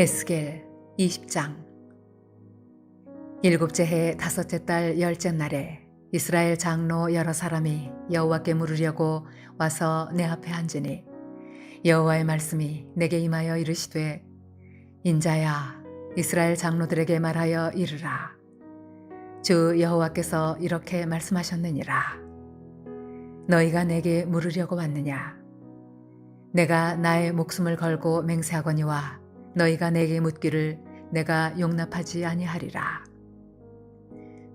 에스겔 20장. 일곱째 해 다섯째 달 열째 날에 이스라엘 장로 여러 사람이 여호와께 물으려고 와서 내 앞에 앉으니 여호와의 말씀이 내게 임하여 이르시되, 인자야, 이스라엘 장로들에게 말하여 이르라. 주 여호와께서 이렇게 말씀하셨느니라. 너희가 내게 물으려고 왔느냐? 내가 나의 목숨을 걸고 맹세하거니와 너희가 내게 묻기를 내가 용납하지 아니하리라.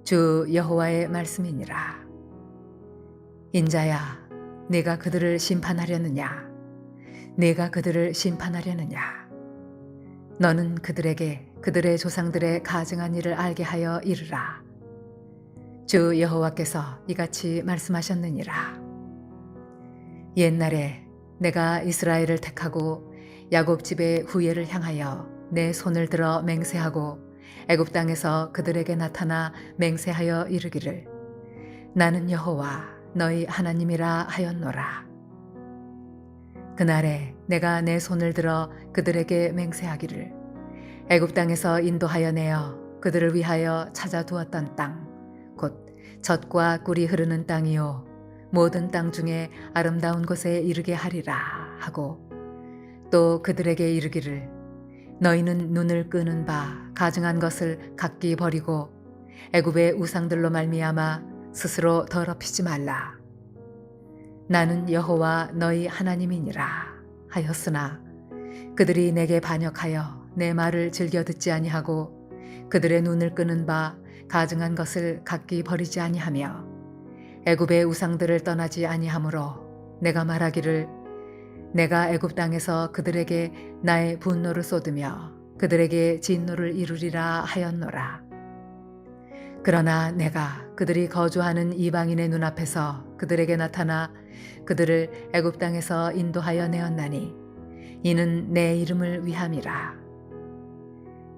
주 여호와의 말씀이니라. 인자야, 네가 그들을 심판하려느냐? 네가 그들을 심판하려느냐? 너는 그들에게 그들의 조상들의 가증한 일을 알게 하여 이르라. 주 여호와께서 이같이 말씀하셨느니라. 옛날에 내가 이스라엘을 택하고 야곱 집의 후예를 향하여 내 손을 들어 맹세하고 애굽 땅에서 그들에게 나타나 맹세하여 이르기를, 나는 여호와 너희 하나님이라 하였노라. 그날에 내가 내 손을 들어 그들에게 맹세하기를, 애굽 땅에서 인도하여 내어 그들을 위하여 찾아두었던 땅, 곧 젖과 꿀이 흐르는 땅이요 모든 땅 중에 아름다운 곳에 이르게 하리라 하고, 또 그들에게 이르기를, 너희는 눈을 끄는 바 가증한 것을 각기 버리고 애굽의 우상들로 말미암아 스스로 더럽히지 말라. 나는 여호와 너희 하나님이니라 하였으나 그들이 내게 반역하여 내 말을 즐겨 듣지 아니하고 그들의 눈을 끄는 바 가증한 것을 각기 버리지 아니하며 애굽의 우상들을 떠나지 아니하므로 내가 말하기를, 내가 애굽 땅에서 그들에게 나의 분노를 쏟으며 그들에게 진노를 이루리라 하였노라. 그러나 내가 그들이 거주하는 이방인의 눈앞에서 그들에게 나타나 그들을 애굽 땅에서 인도하여 내었나니 이는 내 이름을 위함이라.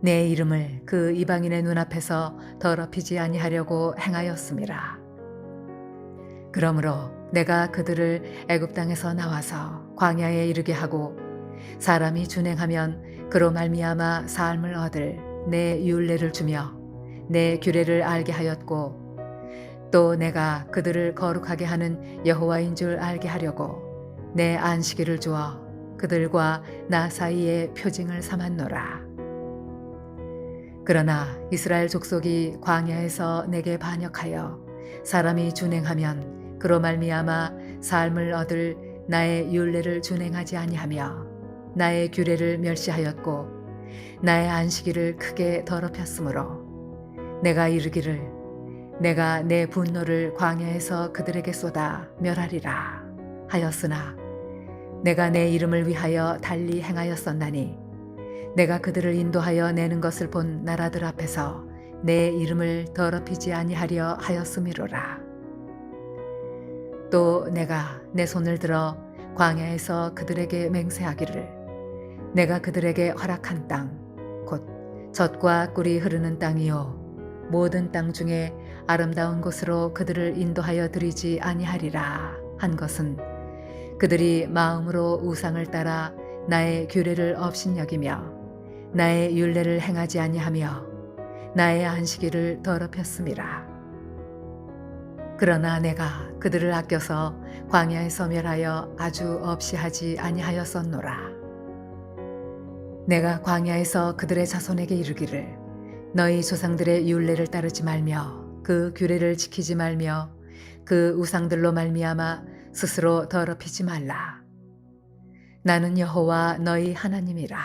내 이름을 그 이방인의 눈앞에서 더럽히지 아니하려고 행하였음이라. 그러므로 내가 그들을 애굽 땅에서 나와서 광야에 이르게 하고 사람이 준행하면 그로 말미암아 삶을 얻을 내 율례를 주며 내 규례를 알게 하였고, 또 내가 그들을 거룩하게 하는 여호와인 줄 알게 하려고 내 안식일을 주어 그들과 나 사이에 표징을 삼았노라. 그러나 이스라엘 족속이 광야에서 내게 반역하여 사람이 준행하면 그로 말미암아 삶을 얻을 나의 율례를 준행하지 아니하며 나의 규례를 멸시하였고 나의 안식일을 크게 더럽혔으므로 내가 이르기를, 내가 내 분노를 광야에서 그들에게 쏟아 멸하리라 하였으나 내가 내 이름을 위하여 달리 행하였었나니 내가 그들을 인도하여 내는 것을 본 나라들 앞에서 내 이름을 더럽히지 아니하려 하였음이로라. 또 내가 내 손을 들어 광야에서 그들에게 맹세하기를, 내가 그들에게 허락한 땅, 곧 젖과 꿀이 흐르는 땅이요 모든 땅 중에 아름다운 곳으로 그들을 인도하여 드리지 아니하리라 한 것은, 그들이 마음으로 우상을 따라 나의 규례를 업신여기며 나의 율례를 행하지 아니하며 나의 안식일을 더럽혔음이라. 그러나 내가 그들을 아껴서 광야에서 멸하여 아주 없이 하지 아니하였었노라. 내가 광야에서 그들의 자손에게 이르기를, 너희 조상들의 율례를 따르지 말며 그 규례를 지키지 말며 그 우상들로 말미암아 스스로 더럽히지 말라. 나는 여호와 너희 하나님이라.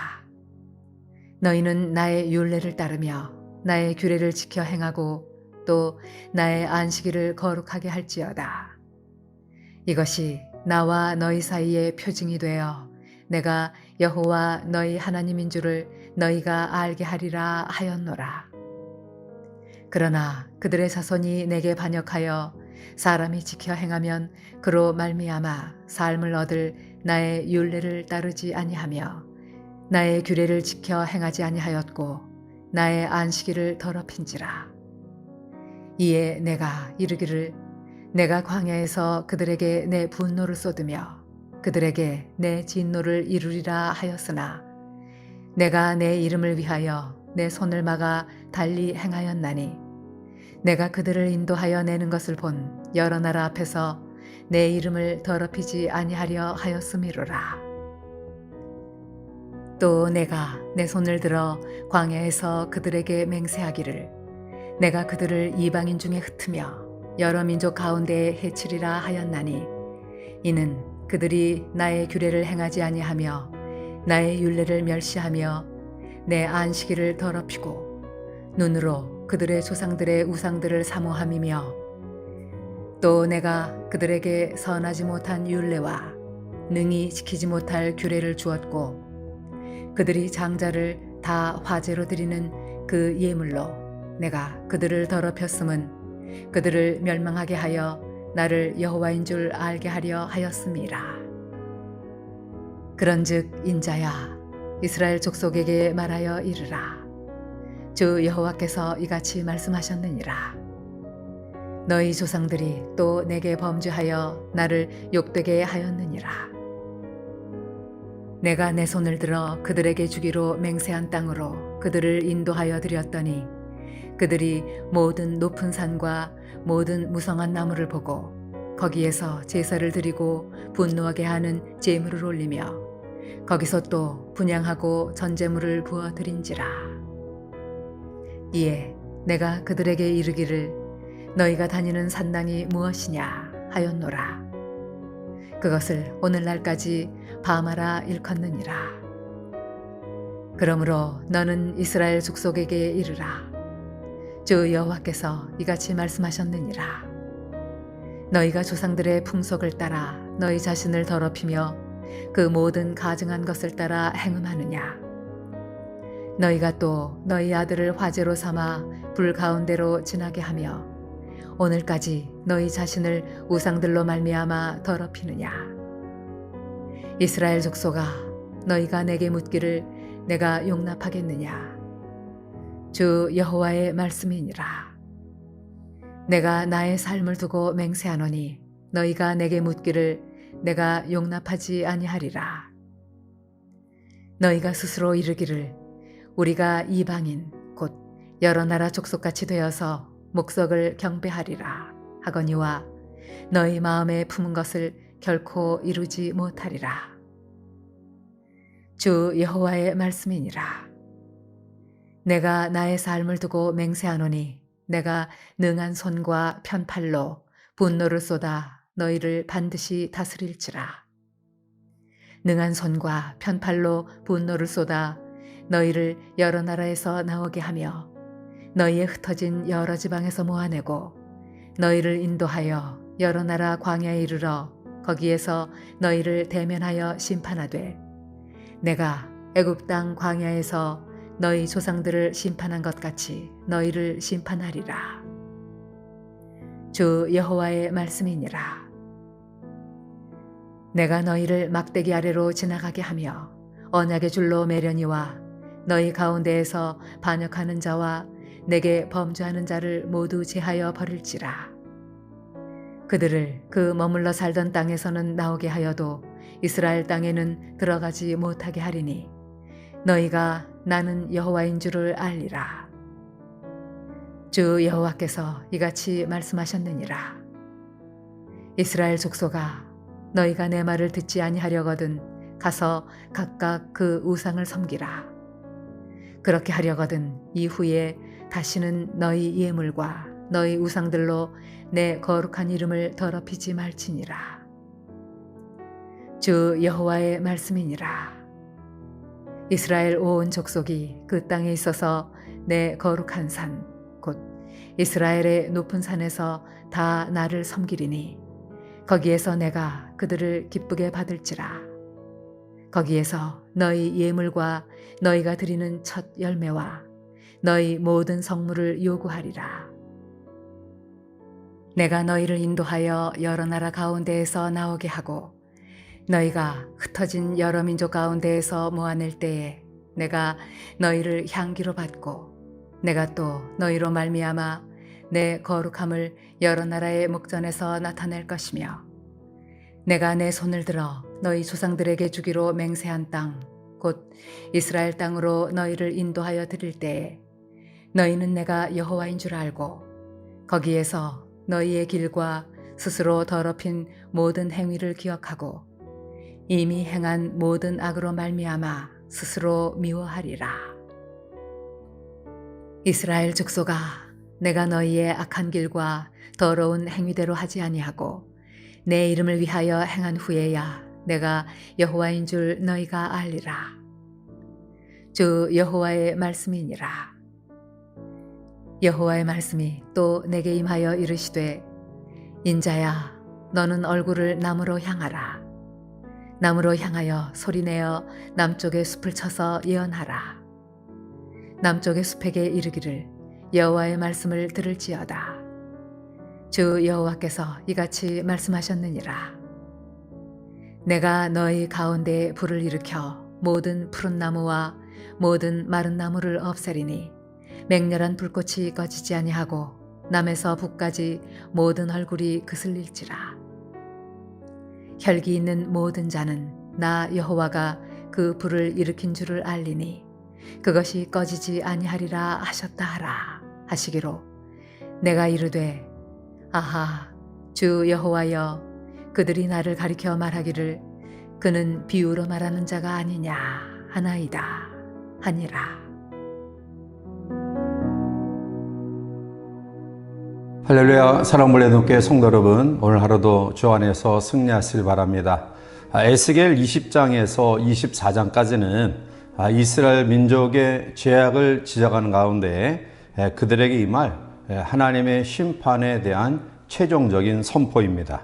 너희는 나의 율례를 따르며 나의 규례를 지켜 행하고 또 나의 안식일을 거룩하게 할지어다. 이것이 나와 너희 사이의 표징이 되어 내가 여호와 너희 하나님인 줄을 너희가 알게 하리라 하였노라. 그러나 그들의 자손이 내게 반역하여 사람이 지켜 행하면 그로 말미암아 삶을 얻을 나의 율례를 따르지 아니하며 나의 규례를 지켜 행하지 아니하였고 나의 안식일을 더럽힌지라. 이에 내가 이르기를, 내가 광야에서 그들에게 내 분노를 쏟으며 그들에게 내 진노를 이루리라 하였으나 내가 내 이름을 위하여 내 손을 막아 달리 행하였나니 내가 그들을 인도하여 내는 것을 본 여러 나라 앞에서 내 이름을 더럽히지 아니하려 하였음이로라. 또 내가 내 손을 들어 광야에서 그들에게 맹세하기를 내가 그들을 이방인 중에 흩으며 여러 민족 가운데에 해치리라 하였나니 이는 그들이 나의 규례를 행하지 아니하며 나의 율례를 멸시하며 내 안식일을 더럽히고 눈으로 그들의 조상들의 우상들을 사모함이며 또 내가 그들에게 선하지 못한 율례와 능히 지키지 못할 규례를 주었고 그들이 장자를 다 화제로 드리는 그 예물로 내가 그들을 더럽혔음은 그들을 멸망하게 하여 나를 여호와인 줄 알게 하려 하였음이라. 그런즉 인자야 이스라엘 족속에게 말하여 이르라. 주 여호와께서 이같이 말씀하셨느니라. 너희 조상들이 또 내게 범죄하여 나를 욕되게 하였느니라. 내가 내 손을 들어 그들에게 주기로 맹세한 땅으로 그들을 인도하여 드렸더니 그들이 모든 높은 산과 모든 무성한 나무를 보고 거기에서 제사를 드리고 분노하게 하는 제물을 올리며 거기서 또 분향하고 전제물을 부어 드린지라. 이에 내가 그들에게 이르기를 너희가 다니는 산당이 무엇이냐 하였노라. 그것을 오늘날까지 바마라 일컫느니라. 그러므로 너는 이스라엘 족속에게 이르라. 주 여호와께서 이같이 말씀하셨느니라. 너희가 조상들의 풍속을 따라 너희 자신을 더럽히며 그 모든 가증한 것을 따라 행음하느냐. 너희가 또 너희 아들을 화제로 삼아 불 가운데로 지나게 하며 오늘까지 너희 자신을 우상들로 말미암아 더럽히느냐. 이스라엘 족속아 너희가 내게 묻기를 내가 용납하겠느냐. 주 여호와의 말씀이니라. 내가 나의 삶을 두고 맹세하노니 너희가 내게 묻기를 내가 용납하지 아니하리라. 너희가 스스로 이르기를 우리가 이방인 곧 여러 나라 족속같이 되어서 목석을 경배하리라 하거니와 너희 마음에 품은 것을 결코 이루지 못하리라. 주 여호와의 말씀이니라. 내가 나의 삶을 두고 맹세하노니 내가 능한 손과 편팔로 분노를 쏟아 너희를 반드시 다스릴지라. 능한 손과 편팔로 분노를 쏟아 너희를 여러 나라에서 나오게 하며 너희의 흩어진 여러 지방에서 모아내고 너희를 인도하여 여러 나라 광야에 이르러 거기에서 너희를 대면하여 심판하되 내가 애굽 땅 광야에서 너희 조상들을 심판한 것 같이 너희를 심판하리라. 주 여호와의 말씀이니라. 내가 너희를 막대기 아래로 지나가게 하며 언약의 줄로 매려니와 너희 가운데에서 반역하는 자와 내게 범죄하는 자를 모두 제하여 버릴지라. 그들을 그 머물러 살던 땅에서는 나오게 하여도 이스라엘 땅에는 들어가지 못하게 하리니 너희가 나는 여호와인 줄을 알리라. 주 여호와께서 이같이 말씀하셨느니라. 이스라엘 족속아 너희가 내 말을 듣지 아니하려거든 가서 각각 그 우상을 섬기라. 그렇게 하려거든 이후에 다시는 너희 예물과 너희 우상들로 내 거룩한 이름을 더럽히지 말지니라. 주 여호와의 말씀이니라. 이스라엘 온 족속이 그 땅에 있어서 내 거룩한 산 곧 이스라엘의 높은 산에서 다 나를 섬기리니 거기에서 내가 그들을 기쁘게 받을지라. 거기에서 너희 예물과 너희가 드리는 첫 열매와 너희 모든 성물을 요구하리라. 내가 너희를 인도하여 여러 나라 가운데에서 나오게 하고 너희가 흩어진 여러 민족 가운데에서 모아낼 때에 내가 너희를 향기로 받고 내가 또 너희로 말미암아 내 거룩함을 여러 나라의 목전에서 나타낼 것이며 내가 내 손을 들어 너희 조상들에게 주기로 맹세한 땅 곧 이스라엘 땅으로 너희를 인도하여 드릴 때에 너희는 내가 여호와인 줄 알고 거기에서 너희의 길과 스스로 더럽힌 모든 행위를 기억하고 이미 행한 모든 악으로 말미암아 스스로 미워하리라. 이스라엘 족속아, 내가 너희의 악한 길과 더러운 행위대로 하지 아니하고 내 이름을 위하여 행한 후에야 내가 여호와인 줄 너희가 알리라. 주 여호와의 말씀이니라. 여호와의 말씀이 또 내게 임하여 이르시되 인자야, 너는 얼굴을 남으로 향하라. 남으로 향하여 소리내어 남쪽의 숲을 쳐서 예언하라. 남쪽의 숲에게 이르기를 여호와의 말씀을 들을지어다. 주 여호와께서 이같이 말씀하셨느니라. 내가 너희 가운데에 불을 일으켜 모든 푸른 나무와 모든 마른 나무를 없애리니 맹렬한 불꽃이 꺼지지 아니하고 남에서 북까지 모든 얼굴이 그슬릴지라. 혈기 있는 모든 자는 나 여호와가 그 불을 일으킨 줄을 알리니 그것이 꺼지지 아니하리라 하셨다 하라 하시기로 내가 이르되 아하, 주 여호와여, 그들이 나를 가리켜 말하기를 그는 비유로 말하는 자가 아니냐 하나이다 하니라. 할렐루야. 사랑물의 눈께 성도 여러분, 오늘 하루도 주 안에서 승리하시길 바랍니다. 에스겔 20장에서 24장까지는 이스라엘 민족의 죄악을 지적하는 가운데 그들에게 임할 하나님의 심판에 대한 최종적인 선포입니다.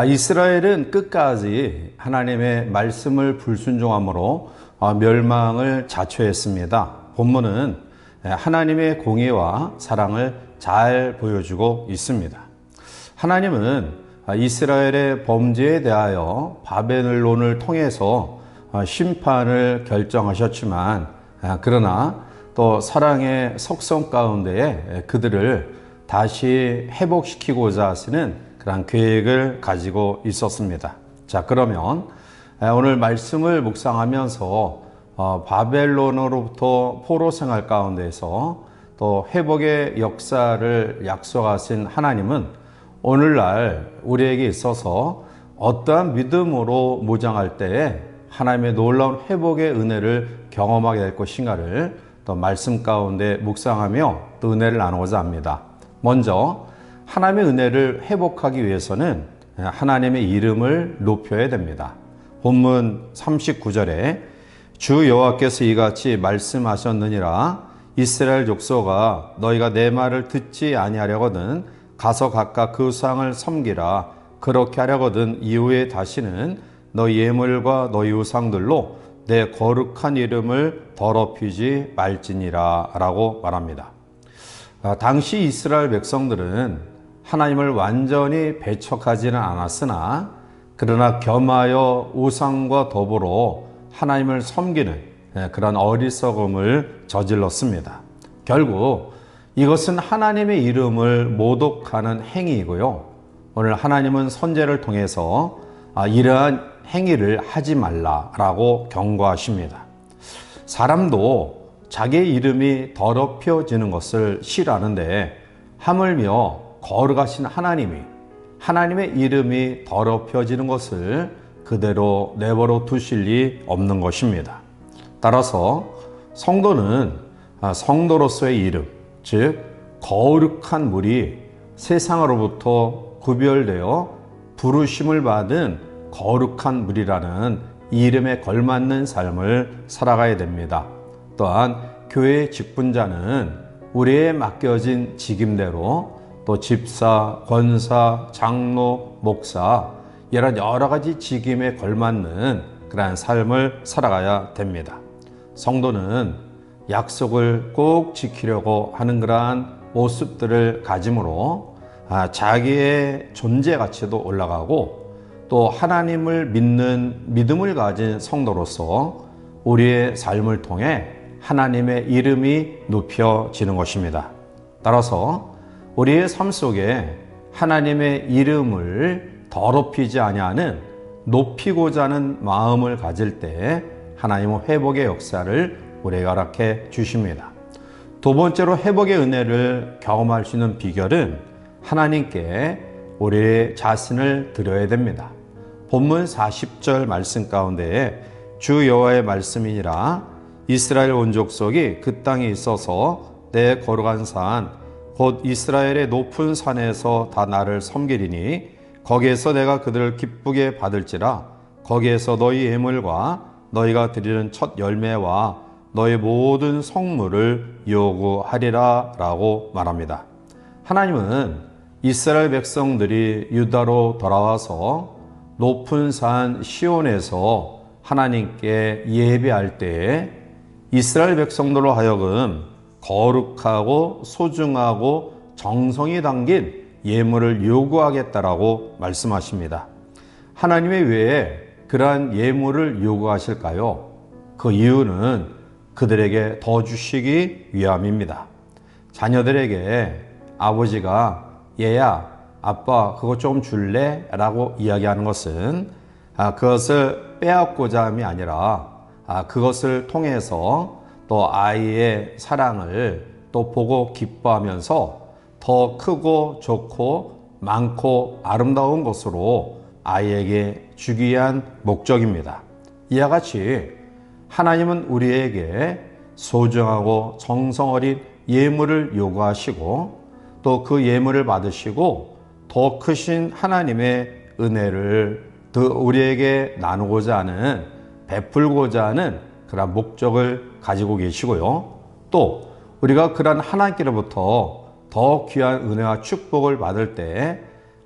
이스라엘은 끝까지 하나님의 말씀을 불순종함으로 멸망을 자초했습니다. 본문은 하나님의 공의와 사랑을 잘 보여주고 있습니다. 하나님은 이스라엘의 범죄에 대하여 바벨론을 통해서 심판을 결정하셨지만 그러나 또 사랑의 속성 가운데에 그들을 다시 회복시키고자 하시는 그런 계획을 가지고 있었습니다. 자, 그러면 오늘 말씀을 묵상하면서 바벨론으로부터 포로 생활 가운데서 또 회복의 역사를 약속하신 하나님은 오늘날 우리에게 있어서 어떠한 믿음으로 무장할 때에 하나님의 놀라운 회복의 은혜를 경험하게 될 것인가를 또 말씀 가운데 묵상하며 또 은혜를 나누고자 합니다. 먼저 하나님의 은혜를 회복하기 위해서는 하나님의 이름을 높여야 됩니다. 본문 39절에 주 여호와께서 이같이 말씀하셨느니라. 이스라엘 족속아, 너희가 내 말을 듣지 아니하려거든 가서 각각 그 우상을 섬기라. 그렇게 하려거든 이후에 다시는 너희 예물과 너희 우상들로 내 거룩한 이름을 더럽히지 말지니라 라고 말합니다. 당시 이스라엘 백성들은 하나님을 완전히 배척하지는 않았으나 그러나 겸하여 우상과 더불어 하나님을 섬기는 그런 어리석음을 저질렀습니다. 결국 이것은 하나님의 이름을 모독하는 행위이고요. 오늘 하나님은 선지자를 통해서 이러한 행위를 하지 말라라고 경고하십니다. 사람도 자기의 이름이 더럽혀지는 것을 싫어하는데 하물며 거룩하신 하나님의 이름이 더럽혀지는 것을 그대로 내버려 두실 리 없는 것입니다. 따라서 성도는 성도로서의 이름, 즉 거룩한 물이 세상으로부터 구별되어 부르심을 받은 거룩한 물이라는 이름에 걸맞는 삶을 살아가야 됩니다. 또한 교회의 직분자는 우리에 맡겨진 직임대로 또 집사, 권사, 장로, 목사 이런 여러 가지 직임에 걸맞는 그러한 삶을 살아가야 됩니다. 성도는 약속을 꼭 지키려고 하는 그러한 모습들을 가짐으로 자기의 존재 가치도 올라가고 또 하나님을 믿는 믿음을 가진 성도로서 우리의 삶을 통해 하나님의 이름이 높여지는 것입니다. 따라서 우리의 삶 속에 하나님의 이름을 더럽히지 아니하는 높이고자 하는 마음을 가질 때 하나님은 회복의 역사를 우리에게 허락해 주십니다. 두 번째로 회복의 은혜를 경험할 수 있는 비결은 하나님께 우리의 자신을 드려야 됩니다. 본문 40절 말씀 가운데에 주 여호와의 말씀이니라 이스라엘 온 족속이 그 땅에 있어서 내 거룩한 산 곧 이스라엘의 높은 산에서 다 나를 섬기리니 거기에서 내가 그들을 기쁘게 받을지라 거기에서 너희 예물과 너희가 드리는 첫 열매와 너희 모든 성물을 요구하리라 라고 말합니다. 하나님은 이스라엘 백성들이 유다로 돌아와서 높은 산 시온에서 하나님께 예배할 때에 이스라엘 백성들로 하여금 거룩하고 소중하고 정성이 담긴 예물을 요구하겠다라고 말씀하십니다. 하나님의 왜 그러한 예물을 요구하실까요? 그 이유는 그들에게 더 주시기 위함입니다. 자녀들에게 아버지가 얘야, 아빠 그거 좀 줄래? 라고 이야기하는 것은 그것을 빼앗고자 함이 아니라 그것을 통해서 또 아이의 사랑을 또 보고 기뻐하면서 더 크고 좋고 많고 아름다운 것으로 아이에게 주기 위한 목적입니다. 이와 같이 하나님은 우리에게 소중하고 정성 어린 예물을 요구하시고 또 그 예물을 받으시고 더 크신 하나님의 은혜를 우리에게 나누고자 하는 베풀고자 하는 그런 목적을 가지고 계시고요. 또 우리가 그런 하나님께로부터 더 귀한 은혜와 축복을 받을 때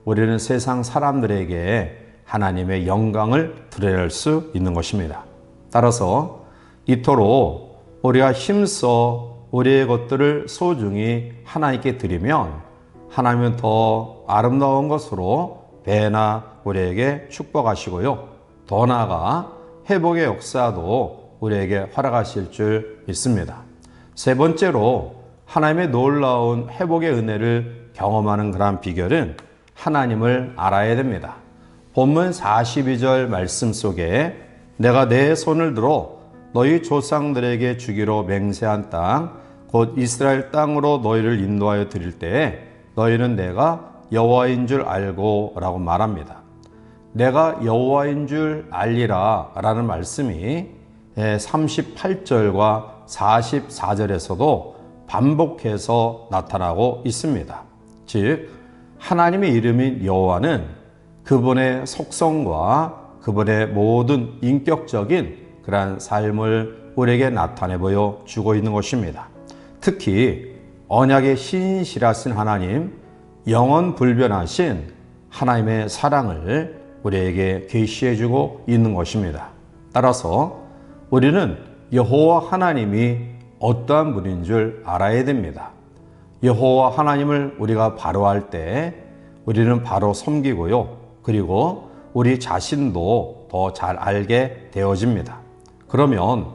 우리는 세상 사람들에게 하나님의 영광을 드러낼 수 있는 것입니다. 따라서 이토록 우리가 힘써 우리의 것들을 소중히 하나님께 드리면 하나님은 더 아름다운 것으로 배나 우리에게 축복하시고요. 더 나아가 회복의 역사도 우리에게 허락하실 줄 믿습니다. 세 번째로 하나님의 놀라운 회복의 은혜를 경험하는 그러한 비결은 하나님을 알아야 됩니다. 본문 42절 말씀 속에 내가 내 손을 들어 너희 조상들에게 주기로 맹세한 땅 곧 이스라엘 땅으로 너희를 인도하여 드릴 때에 너희는 내가 여호와인 줄 알고 라고 말합니다. 내가 여호와인 줄 알리라 라는 말씀이 38절과 44절에서도 반복해서 나타나고 있습니다. 즉 하나님의 이름인 여호와는 그분의 속성과 그분의 모든 인격적인 그러한 삶을 우리에게 나타내 보여주고 있는 것입니다. 특히 언약의 신실하신 하나님, 영원 불변하신 하나님의 사랑을 우리에게 계시해주고 있는 것입니다. 따라서 우리는 여호와 하나님이 어떠한 분인 줄 알아야 됩니다. 여호와 하나님을 우리가 바로 할 때 우리는 바로 섬기고요. 그리고 우리 자신도 더 잘 알게 되어집니다. 그러면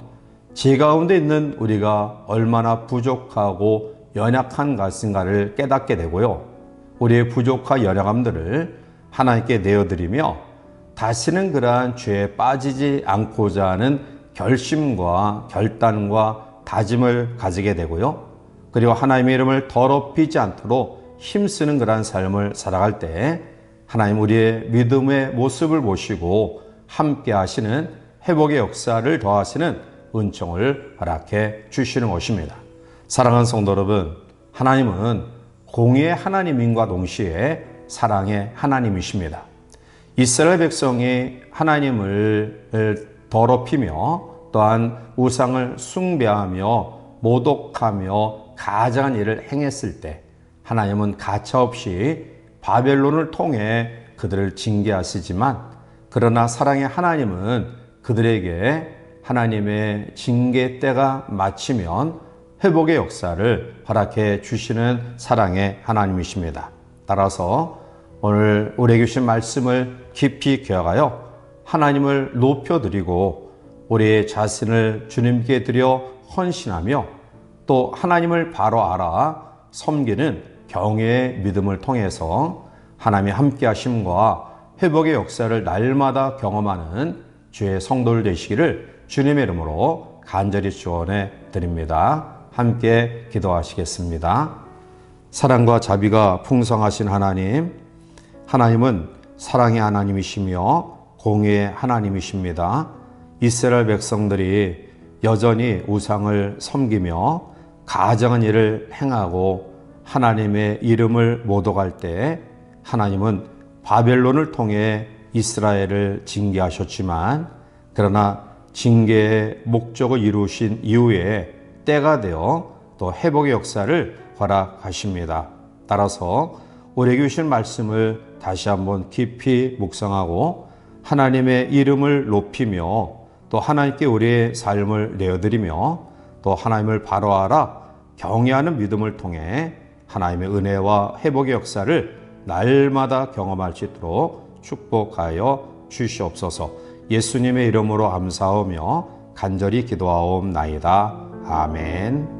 제 가운데 있는 우리가 얼마나 부족하고 연약한 것인가를 깨닫게 되고요. 우리의 부족한 연약함들을 하나님께 내어드리며 다시는 그러한 죄에 빠지지 않고자 하는 결심과 결단과 다짐을 가지게 되고요. 그리고 하나님의 이름을 더럽히지 않도록 힘쓰는 그러한 삶을 살아갈 때 하나님 우리의 믿음의 모습을 보시고 함께 하시는 회복의 역사를 더하시는 은총을 허락해 주시는 것입니다. 사랑하는 성도 여러분, 하나님은 공의의 하나님인과 동시에 사랑의 하나님이십니다. 이스라엘 백성이 하나님을 더럽히며 또한 우상을 숭배하며 모독하며 가증한 일을 행했을 때 하나님은 가차없이 바벨론을 통해 그들을 징계하시지만 그러나 사랑의 하나님은 그들에게 하나님의 징계 때가 마치면 회복의 역사를 허락해 주시는 사랑의 하나님이십니다. 따라서 오늘 우리에게 주신 말씀을 깊이 기억하여 하나님을 높여드리고 우리의 자신을 주님께 드려 헌신하며 또 하나님을 바로 알아 섬기는 경외의 믿음을 통해서 하나님의 함께 하심과 회복의 역사를 날마다 경험하는 주의 성도들 되시기를 주님의 이름으로 간절히 축원해 드립니다. 함께 기도하시겠습니다. 사랑과 자비가 풍성하신 하나님, 하나님은 사랑의 하나님이시며 공의의 하나님이십니다. 이스라엘 백성들이 여전히 우상을 섬기며 가증한 일을 행하고 하나님의 이름을 모독할 때 하나님은 바벨론을 통해 이스라엘을 징계하셨지만, 그러나 징계의 목적을 이루신 이후에 때가 되어 또 회복의 역사를 허락하십니다. 따라서 우리에게 주신 말씀을 다시 한번 깊이 묵상하고 하나님의 이름을 높이며 또 하나님께 우리의 삶을 내어드리며 또 하나님을 바로하라 경외하는 믿음을 통해 하나님의 은혜와 회복의 역사를 날마다 경험할 수 있도록 축복하여 주시옵소서. 예수님의 이름으로 감사하며 간절히 기도하옵나이다. 아멘.